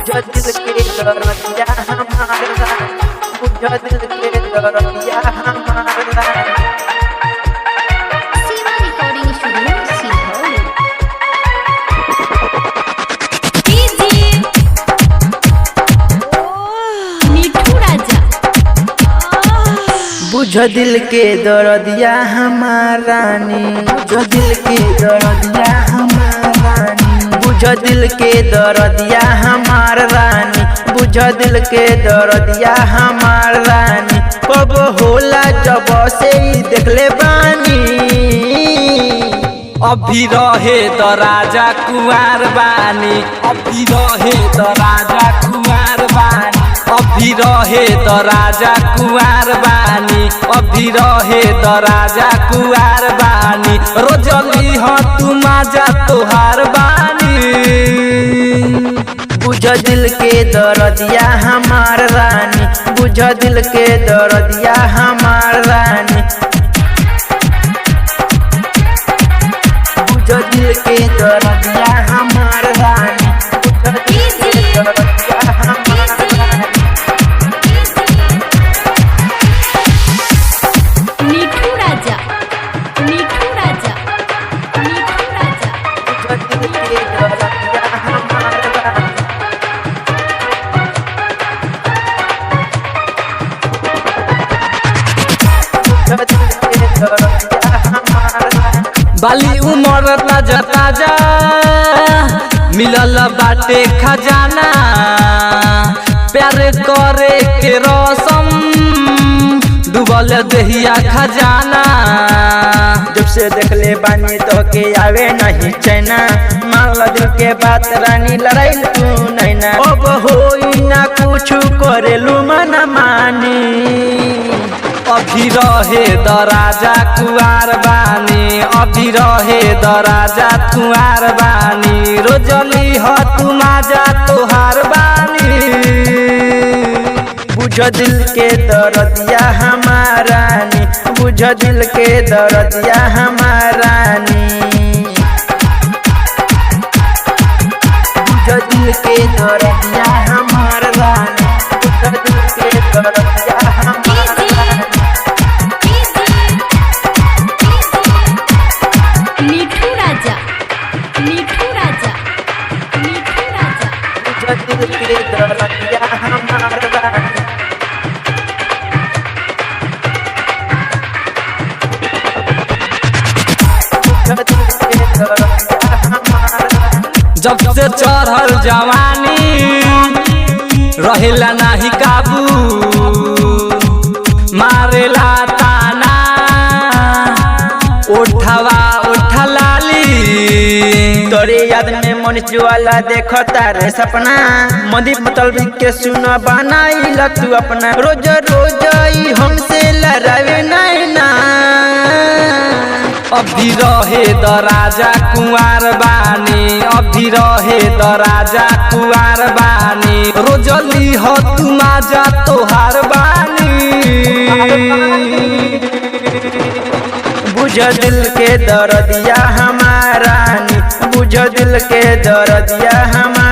बुझ दिल के दरदिया हमारा, बुझ दिल के दरदिया हमारा। Shiva recording studio Sehore. मिठू राजा। बुझ दिल के दरदिया हमारा नी, बुझ दिल के दरदिया हमारा नी, बुझ दिल के दरदिया हमार रानी, बुझ दिल के दरदिया हमार रानी। कब होला जब से ही देखले बानी, अभी रहे तो राजा कुंवर बानी, अभी रहे तो राजा कुंवर बानी, अभी रहे तो राजा कुंवर बानी, अभी रहे तो राजा कुंवर बानी। रोजली हो तू माजा तोहार बानी। बुझ दिल के दरदिया हमार रानी, बुझ दिल के दरदिया हमार रानी, बुझ दिल के दरदिया हमार रानी, बुझ दिल के दरदिया हमार रानी। मिठू राजा, मिठू राजा, मिठू राजा। बुझ दिल के दरदिया हमार रानी, बुझ दिल के दरदिया हमार रानी। बाली उमर ताजा ताजा मिलल बाटे खजाना, प्यार करे के रसम डूबल दहिया खजाना। जब से देखले बानी तो के आवे नहीं चैना, मान दिल के बात रानी लड़ाई तू नहीं ना। अब होई ना कुछ करेलू मन मानी, अभी रहे द राजा कुंवर बानी, अभी रहे द राजा कुंवर बानी। रोजली हो तू माजा तोहार बानी। बुझ दिल के दरदिया हमारा नी, बुझ दिल के दरदिया हमारा नी, बुझ दिल के दरदिया हमारा रानी, बुझ दिल के दरदिया हमारा रानी। मिठू राजा, मिठू राजा, मिठू राजा। बुझ दिल के दरदिया हमारा रानी, बुझ दिल के दरदिया हमारा रानी। जब से चढ़ल जवानी रहेला नाही काबू, मारेला ताना उठवा उठलाली। तोरे याद में मन ज्वाला देखता रे सपना, मदी मतलबी के सुन बनाई तू अपना। रोज रोज ई हमसे लड़ावे नहीं ना, अभी रहे द राजा कुंवर बानी, अभी रहे द राजा कुंवर बानी। रोजली हो तू माजा तोहार बानी। बुझ दिल के दरदिया हमारा नी, बुझ दिल के दरदिया हमारा।